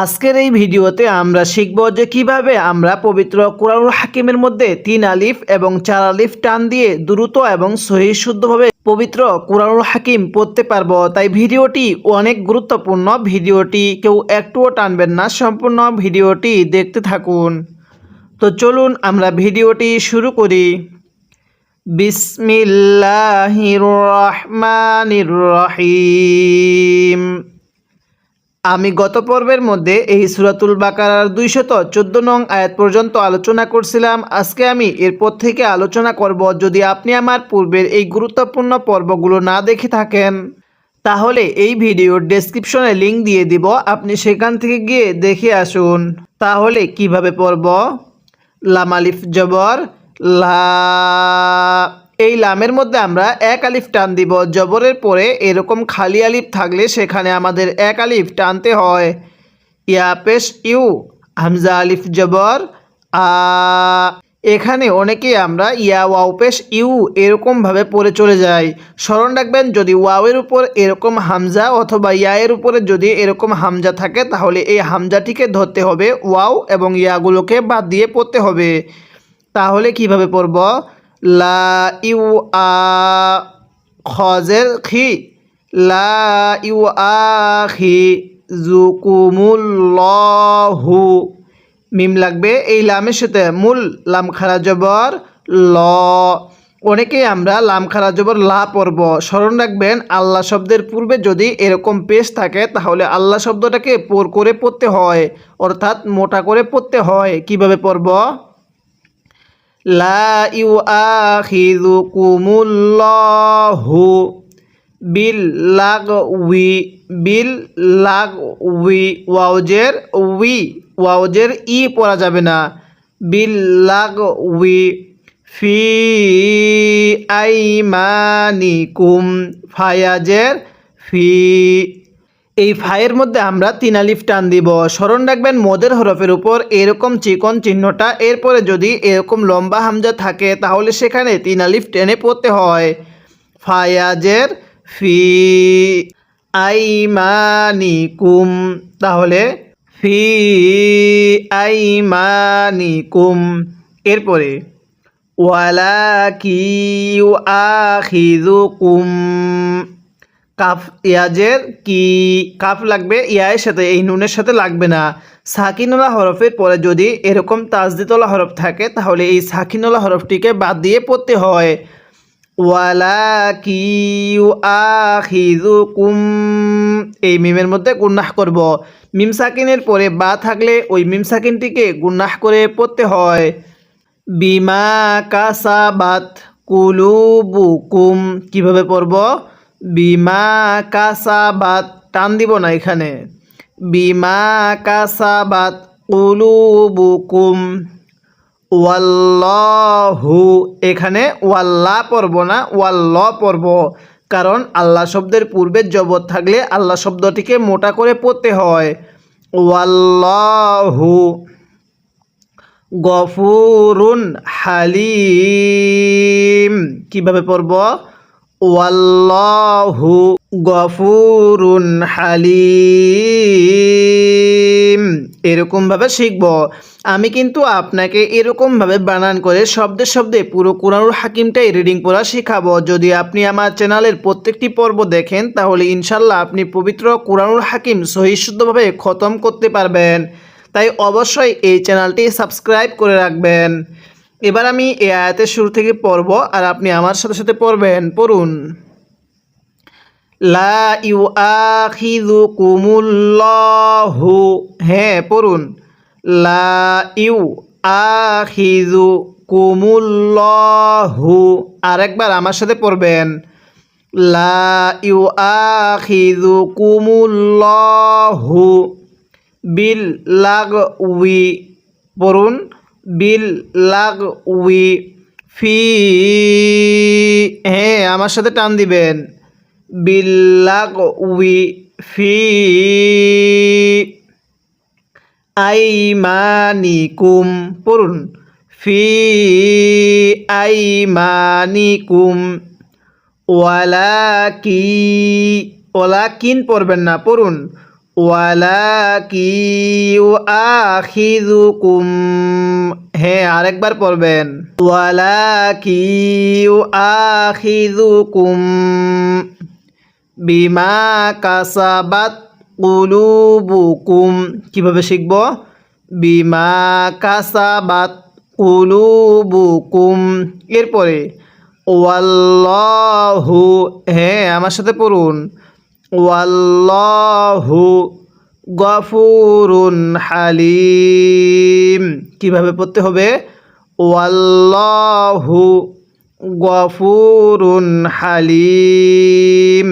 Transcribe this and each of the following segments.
আজকের এই ভিডিওতে আমরা শিখব যে কিভাবে আমরা পবিত্র কুরআনুল হাকিমের মধ্যে 3 আলিফ এবং 4 আলিফ টান দিয়ে দ্রুত এবং সহিহ শুদ্ধভাবে পবিত্র কুরআনুল হাকিম পড়তে পারবো। তাই ভিডিওটি অনেক গুরুত্বপূর্ণ। ভিডিওটি কেউ একটুও টানবেন না, সম্পূর্ণ ভিডিওটি দেখতে থাকুন। তো চলুন আমরা ভিডিওটি শুরু করি। বিসমিল্লাহির রহমানির রহিম। আমি গত পর্বের মধ্যে এই সূরাতুল বাকারার 214 নং আয়াত পর্যন্ত আলোচনা করছিলাম। আজকে আমি এরপর থেকে আলোচনা করব। যদি আপনি আমার পূর্বের এই গুরুত্বপূর্ণ পর্বগুলো না দেখে থাকেন তাহলে এই ভিডিওর ডেসক্রিপশনে লিংক দিয়ে দিব, আপনি সেখান থেকে গিয়ে দেখে আসুন। তাহলে কিভাবে পড়ব? লাম আলিফ জবর লা, এই লামের মধ্যে আমরা এক আলিফ টান দিব। জবরের পরে এরকম খালি আলিফ থাকলে সেখানে আমাদের এক আলিফ টানতে হয়। ইয়া পেশ ইউ, হামজা আলিফ জবর আ। এখানে অনেকেই আমরা ইয়া ওয়াও পেশ ইউ এরকমভাবে পড়ে চলে যাই। স্মরণ রাখবেন, যদি ওয়াওয়ের উপর এরকম হামজা অথবা ইয়ায়ের উপরে যদি এরকম হামজা থাকে তাহলে এই হামজাটিকে ধরতে হবে, ওয়াও এবং ইয়াগুলোকে বাদ দিয়ে পড়তে হবে। তাহলে কিভাবে পড়ব? লা ইউ আ, খজের খি, লা ইউ আখি জুকুমুল্লাহু। মিম লাগবে এই লামের সাথে, মূল লাম খারা জবর ল। অনেকেই আমরা লাম খারা জবর লা পড়ব। স্মরণ রাখবেন, আল্লাহ শব্দের পূর্বে যদি এরকম পেশ থাকে তাহলে আল্লাহ শব্দটাকে পোর করে পড়তে হয়, অর্থাৎ মোটা করে পড়তে হয়। কিভাবে পড়ব? লা ইউআখিযুকুমুল্লাহু বিল লাগউই, বিল লাগউই, ওয়াওজের উই, ওয়াওজের ই পড়া যাবে না। বিল লাগউই ফি আইমানিকুম, ফায়াজের ফি, এই ফায়ের মধ্যে আমরা 3 আলিফ টান দিব। স্মরণ রাখবেন, মদের হরফের উপর এরকম চিকন চিহ্নটা, এরপরে যদি এরকম লম্বা হামজা থাকে তাহলে সেখানে 3 আলিফ টেনে পড়তে হয়। ফায়াজের ফি আইমানিকুম, তাহলে ফি আইমানিকুম। এরপরে ওয়ালাকি ইউআখিযুকুম, কাফ ইয়াজের কি, কাফ লাগবে ইয়ায়ের সাথে, এই নুনের সাথে লাগবে না। সাকিনওয়ালা হরফের পরে যদি এরকম তাজদিদওয়ালা হরফ থাকে তাহলে এই সাকিনওয়ালা হরফটিকে বাদ দিয়ে পড়তে হয়। ওয়ালাকি ইউআখিযুকুম, এই মিমের মধ্যে গুন্নাহ করব। মিম সাকিনের পরে বা থাকলে ওই মিম সাকিনটিকে গুন্নাহ করে পড়তে হয়। বিমা কাসাবাত কুলুবুকুম, কিভাবে পড়ব? বিমা কাসাবাত, টান দিব না এখানে। বিমা কাসাবাত কুলুবুকুম ওয়াল্লাহু, এখানে ওয়াল্লা পড়ব না, ওয়াল্ল পড়ব, কারণ আল্লাহ শব্দের পূর্বে জবর থাকলে আল্লাহ শব্দটিকে মোটা করে পড়তে হয়। ওয়াল্লাহু গফুরুন হালিম, কিভাবে পড়ব? ওয়াল্লাহু গফুরুন হালিম, এরকমভাবে শিখব। আমি কিন্তু আপনাকে এরকমভাবে বানান করে শব্দে শব্দে পুরো কুরআনুল হাকিমটাই রিডিং পড়া শেখাবো। যদি আপনি আমার চ্যানেলের প্রত্যেকটি পর্ব দেখেন তাহলে ইনশাল্লাহ আপনি পবিত্র কুরআনুল হাকিম সহিহ শুদ্ধভাবে খতম করতে পারবেন। তাই অবশ্যই এই চ্যানেলটি সাবস্ক্রাইব করে রাখবেন। এবার আমি এই আয়াতের শুরু থেকে পড়ব আর আপনি আমার সাথে সাথে পড়বেন। পড়ুন। লা ইউআখিযুকুমুল্লাহু, হ্যাঁ পড়ুন। লা ইউআখিযুকুমুল্লাহু, আরেকবার আমার সাথে পড়বেন। লা ইউআখিযুকুমুল্লাহু বিল লাগউই, পড়ুন। বিল লাগউই ফি, হ্যাঁ আমার সাথে টান দিবেন। বিল লাগউই ফি আইমানিকুম, পড়ুন। ফি আইমানিকুম ওয়ালাকি, ওয়ালাকিন পড়বেন না, পড়ুন। ওয়ালাকি ইউআখিযুকুম, হ্যাঁ আরেকবার পড়বেন, ওয়ালাকি ইউআখিযুকুম বিমা কাসাবাত কুলুবুকুম। কিভাবে শিখব? বিমা কাসাবাত কুলুবুকুম। এরপরে ওয়াল্লাহু, হ্যাঁ আমার সাথে পড়ুন, ওয়াল্লাহু গফুরুন হালিম। কিভাবে পড়তে হবে? ওয়াল্লাহু গফুরুন হালিম।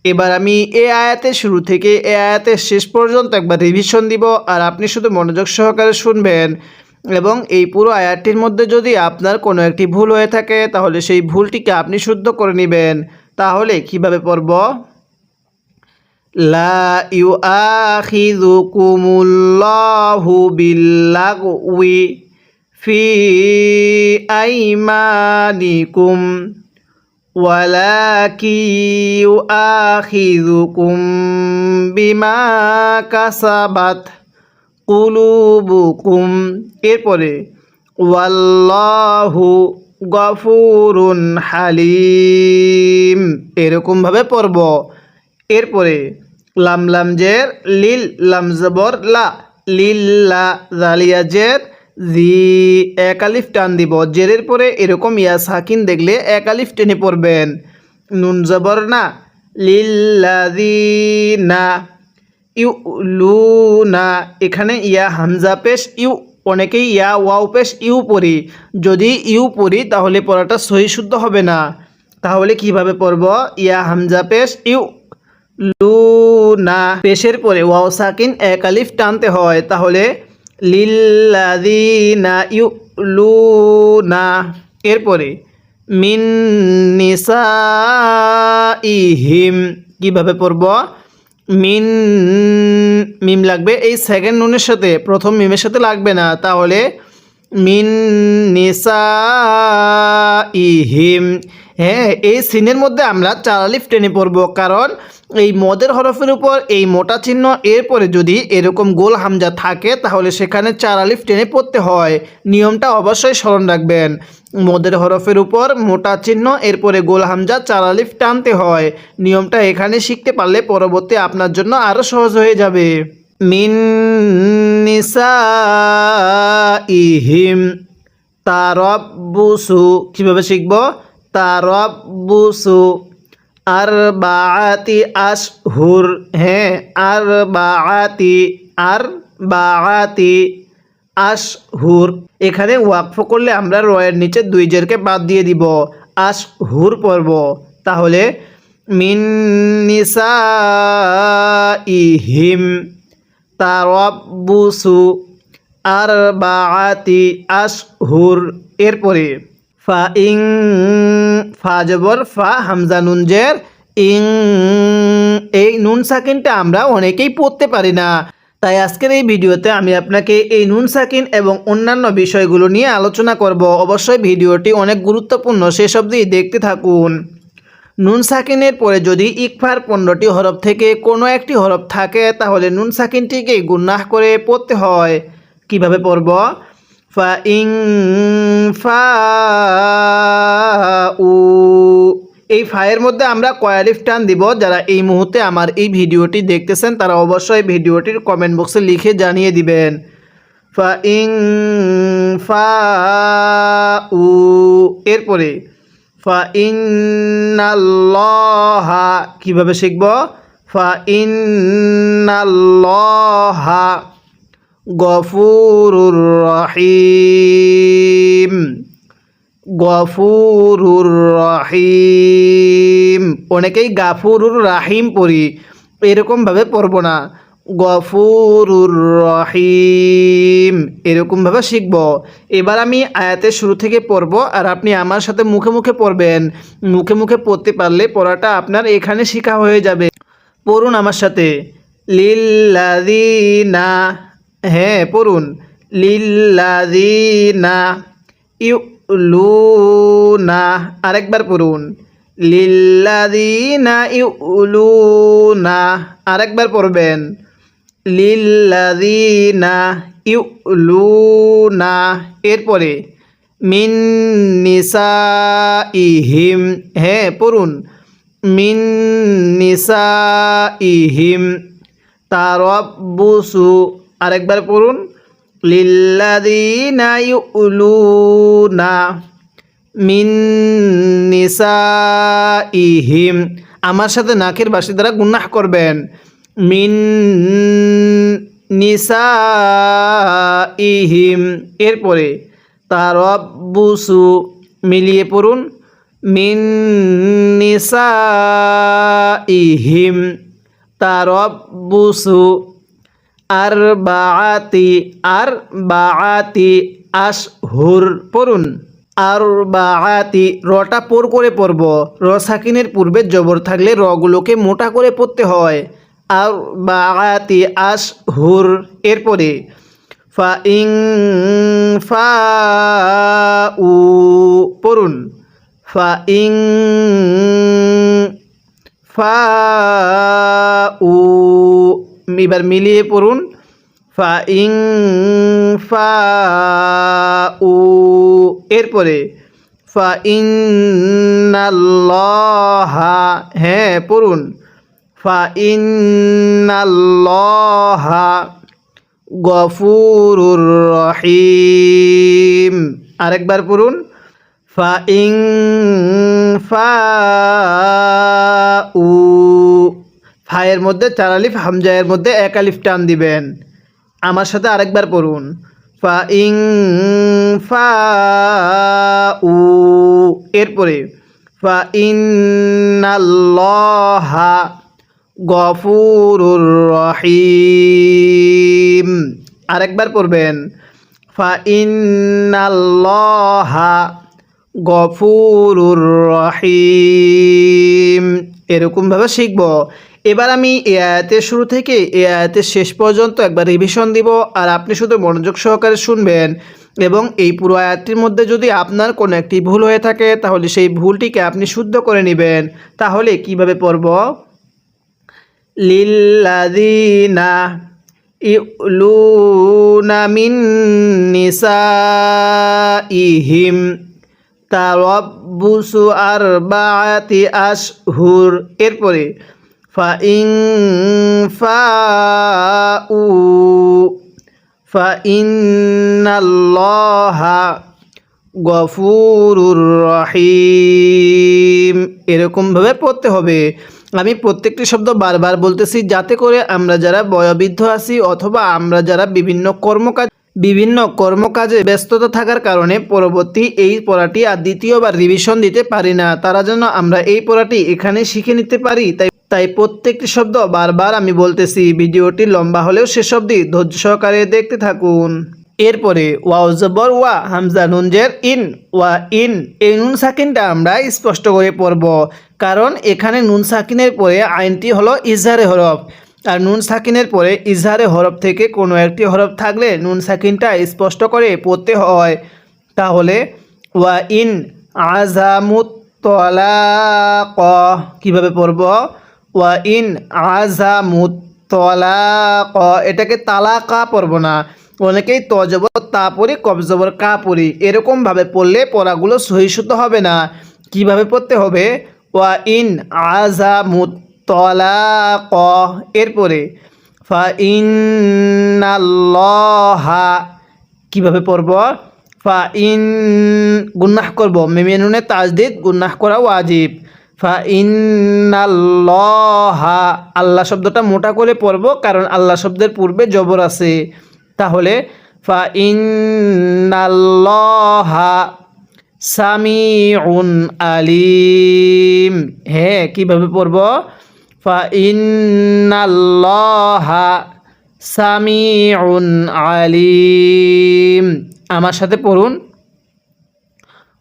এবার আমি এই আয়াতের শুরু থেকে এই আয়াতের শেষ পর্যন্ত একবার রিভিশন দিব, আর আপনি শুধু মনোযোগ সহকারে শুনবেন এবং এই পুরো আয়াতটির মধ্যে যদি আপনার কোনো একটি ভুল হয়ে থাকে তাহলে সেই ভুলটিকে আপনি শুদ্ধ করে নেবেন। তাহলে কিভাবে পড়ব? লা ইউআখিযুকুমুল্লাহু বিল্লাগওয়ি ফি আইমানিকুম ওয়ালাকি ইউআখিযুকুম বিমা কাসাবাত কুলুবুকুম। এরপরে ওয়াল্লাহু গফুরুন হালিম, এরকমভাবে পড়ব। এরপরে লাম লাম জের লিল, লাম জবর লা, লিল্লা, জালিয়া জের জি, এক আলিফ টান দিব। জেরের পরে এরকম ইয়া সাকিন দেখলে এক আলিফ টেনে পড়বেন। নুন জবর না, লিল্লাযিনা, ইউ লু না, এখানে ইয়া হামজা পেশ ইউ, অনেকেই ইয়া ওয়াও পেশ ইউ পড়ি। যদি ইউ পড়ি তাহলে পড়াটা সহি শুদ্ধ হবে না। তাহলে কিভাবে পড়ব? ইয়া হামজা পেশ ইউ, লু না, পেশের পরে ওয়াও সাকিন এক আলিফ টানতে হয়। তাহলে লিল্লাযিনা ইউলুনা। এরপরে মিন নিসাইহিম, কিভাবে পড়ব? মিন, মিম লাগবে এই সেকেন্ড নুনের সাথে, প্রথম মিমের সাথে লাগবে না। তাহলে মিন নিসাইহিম, হ্যাঁ এই সিনের মধ্যে আমরা চার আলিফ টেনে পড়ব, কারণ এই মদের হরফের উপর এই মোটা চিহ্ন এরপরে যদি এরকম গোল হামজা থাকে তাহলে সেখানে চার আলিফ টেনে পড়তে হয়। নিয়মটা অবশ্যই স্মরণ রাখবেন, মদের হরফের উপর মোটা চিহ্ন এরপরে গোল হামজা চার আলিফ টানতে হয়। নিয়মটা এখানে শিখতে পারলে পরবর্তী আপনার জন্য আরও সহজ হয়ে যাবে। মিন নিসাইহিম তারাব্বুসু, কিভাবে শিখব? তারাব্বুসু আরবাআতি আশহুর, হ্যাঁ আরবাআতি আশহুর। এখানে ওয়াকফ করলে আমরা রয়ের নিচে দুই জেরকে বাদ দিয়ে দিব, আশহুর পড়ব। তাহলে মিন নিসাইহিম তারাব্বুসু আরবাআতি আশহুর। এরপরে ফা ইং, ফা জবর ফা, হামজা নুন জের ইং, এই নুন সাকিনটা আমরা অনেকেই পড়তে পারি না। তাই আজকের এই ভিডিওতে আমি আপনাকে এই নুন সাকিন এবং অন্যান্য বিষয়গুলো নিয়ে আলোচনা করব। অবশ্যই ভিডিওটি অনেক গুরুত্বপূর্ণ, শেষ অবধি দেখতে থাকুন। নুন সাকিনের পরে যদি ইকফার 15টি হরফ থেকে কোনো একটি হরফ থাকে তাহলে নুন সাকিনটিকে গুন্নাহ করে পড়তে হয়। কিভাবে পড়ব? ফা ইং ফাউ, এই ফায়ের মধ্যে আমরা কয় আলিফ টান দিব? যারা এই মুহূর্তে আমার এই ভিডিওটি দেখতেছেন তারা অবশ্যই ভিডিওটির কমেন্ট বক্সে লিখে জানিয়ে দিবেন। ফা ইং ফাউ, এরপরে ফা ইন্নাল্লাহা, কিভাবে শিখব? ফা ইন্নাল্লাহা গফুরুর রহিম, গফুরুর রহিম, অনেকেই গাফুরুর রাহিম পড়ি, এরকমভাবে পড়ব না, গফুরুর রহিম, এরকমভাবে শিখব। এবার আমি আয়াতের শুরু থেকে পড়ব আর আপনি আমার সাথে মুখে মুখে পড়বেন। মুখে মুখে পড়তে পারলে পড়াটা আপনার এখানে শেখা হয়ে যাবে। পড়ুন আমার সাথে, লিল্লাযিনা, হ্যাঁ পড়ুন, লিল্লাযিনা ইউলুনা, আরেকবার পড়ুন, লিল্লাযীনা ইউলুনা, আরেকবার পড়বেন লিল্লাযীনা ইউলুনা, এরপরে মিন নিসাইহিম, হ্যাঁ পড়ুন মিন নিসাইহিম তারাব্বুসু, আরেকবার পড়ুন লিল্লাযীনা ইউলুনা মিন নিসাইহিম। আমার সাথে নাকের বাঁশি দ্বারা গুনাহ করবেন। মিন নিসাইহিম, এরপরে তারাব্বুসু, মিলিয়ে পড়ুন মিন নিসাইহিম তারাব্বুসু আরবাআতি আশহুর, পড়ুন আরবাআতি, রটা পোর করে পড়ব। র সাকিনের পূর্বে জবর থাকলে রগুলোকে মোটা করে পড়তে হয়। আরবাআতি আশহুর, এরপরে ফাইন ফাউ, পড়ুন ফাইন ফাউ, এবার মিলিয়ে পড়ুন ফাইন ফাউ, এরপরে ফাইন্নাল্লাহা, হ্যাঁ পড়ুন ফাইন্নাল্লাহা গফুরুর রহিম, আরেকবার পড়ুন ফাইন ফাউ, ফায়ের মধ্যে 4 আলিফ, হামজায়ের মধ্যে 1 আলিফ টান দিবেন। আমার সাথে আরেকবার পড়ুন ফাইন ফাউ, এরপরে ফাইন্নাল্লাহা গফুরুর রহিম, আরেকবার পড়বেন ফাইন্নাল্লাহা গফুরুর রহিম। এরকমভাবে শিখব। এবার আমি এই আয়াতের শুরু থেকে এই আয়াতের শেষ পর্যন্ত একবার রিভিশন দিব, আর আপনি শুধু মনোযোগ সহকারে শুনবেন। এবং এই পুরো আয়াতটির মধ্যে যদি আপনার কোনো একটি ভুল হয়ে থাকে তাহলে সেই ভুলটিকে আপনি শুদ্ধ করে নেবেন। তাহলে কিভাবে পড়ব? লিল্লাযীনা ইউলুনা মিন নিসাইহিম তারাব্বুসু আরবাআতি আশহুর, এরপরে ফাইন ফাউ ফাইন্নাল্লাহা গফুরুর রহিম। এরকমভাবে পড়তে হবে। আমি প্রত্যেকটি শব্দ বারবার বলতেছি যাতে করে আমরা যারা বয়োবৃদ্ধ আছি অথবা আমরা যারা বিভিন্ন কর্মকাজে ব্যস্ততা থাকার কারণে পরবর্তী এই পড়াটি আর দ্বিতীয়বার রিভিশন দিতে পারি না, তারা যেন আমরা এই পড়াটি এখানে শিখে নিতে পারি। তাই প্রত্যেকটি শব্দ বারবার আমি বলতেছি। ভিডিওটি লম্বা হলেও শেষ অবধি ধৈর্য সহকারে দেখতে থাকুন। এরপরে ওয়াও জবর ওয়া, হামজা নুন জের ইন, ওয়া ইন, এই নুন সাকিনটা আমরা স্পষ্ট করে পড়ব, কারণ এখানে নুন সাকিনের পরে আইনটি হলো ইজহারে হরফ। আর নুন সাকিনের পরে ইজহারে হরফ থেকে কোনো একটি হরফ থাকলে নুন সাকিনটা স্পষ্ট করে পড়তে হয়। তাহলে ওয়া ইন আযামুত তলাক, কীভাবে পড়ব? ওয়া ইন আযামুত তলাক, এটাকে তালাকা পড়ব না, অনেকেই ত জবর তা পড়ি, কফ জবর কা পড়ি। এরকমভাবে পড়লে পড়াগুলো সহিষ্ণুত হবে না। কিভাবে পড়তে হবে? ওয়া ইন আযামুত তলাক, এরপরে ফাইন্নাল্লাহা, কিভাবে পড়ব? ফাইন, গুনাহ করব, মিমে নুনে তাজদিদ, গুনাহ করা ওয়াজিব। ফাইন্নাল্লাহা, আল্লাহ শব্দটা মোটা করে পড়ব, কারণ আল্লাহ শব্দের পূর্বে জবর আছে। তাহলে ফাইন্নাল্লাহা সামিউন আলিম, হ্যাঁ কিভাবে পড়ব? ফাইন্নাল্লাহা সামিউন আলিম। আমার সাথে পড়ুন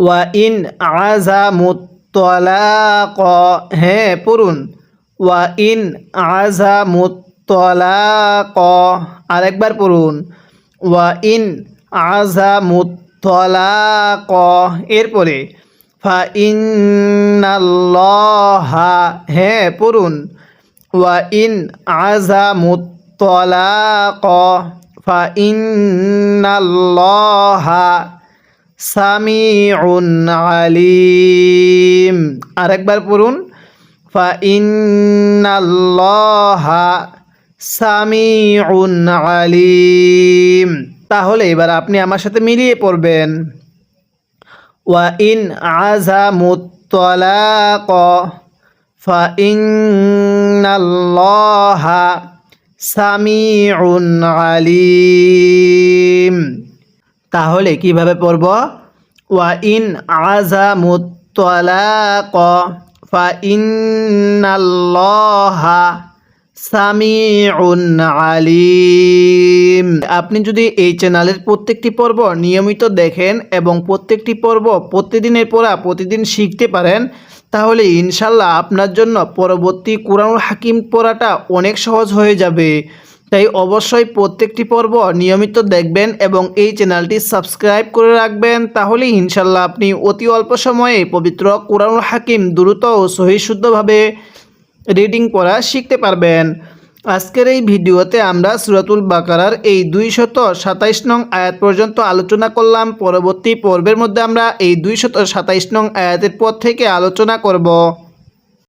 ওয়া ইন আযামুত তলাক, হ্যাঁ পড়ুন ওয়া ইন আযামুত তলাক, আরেকবার পড়ুন ওয়া ইন আযামুত তলাক, এরপরে ফাইন্নাল্লাহা, হ্যাঁ পড়ুন। ওয়া ইন আযামুত তালাক, ফাইন্নাল্লাহা সামিউন আলিম। আরেকবার পড়ুন। ফাইন্নাল্লাহা সামিউন আলিম। তাহলে এবার আপনি আমার সাথে মিলিয়ে পড়বেন। ওয়া ইন আযামুত তালাক, ফাইন্নাল্লাহা সামিউন আলিম। তাহলে কিভাবে পড়ব? ওয়া ইন আযামুত তালাক, ফাইন্নাল্লাহা সামিউন আলিম। আপনি যদি এই চ্যানেলের প্রত্যেকটি পর্ব নিয়মিত দেখেন এবং প্রত্যেকটি পর্ব প্রতিদিনের পড়া প্রতিদিন শিখতে পারেন, তাহলে ইনশাল্লাহ আপনার জন্য পরবর্তী কুরআনুল হাকিম পড়াটা অনেক সহজ হয়ে যাবে। তাই অবশ্যই প্রত্যেকটি পর্ব নিয়মিত দেখবেন এবং এই চ্যানেলটি সাবস্ক্রাইব করে রাখবেন। তাহলে ইনশাল্লাহ আপনি অতি অল্প সময়ে পবিত্র কুরআনুল হাকিম দ্রুত ও সহি শুদ্ধভাবে রিডিং পড়া শিখতে পারবেন। আজকের এই ভিডিওতে আমরা সূরাতুল বাকারার এই 227 নং আয়াত পর্যন্ত আলোচনা করলাম। পরবর্তী পর্বের মধ্যে আমরা এই 227 নং আয়াতের পর থেকে আলোচনা করব।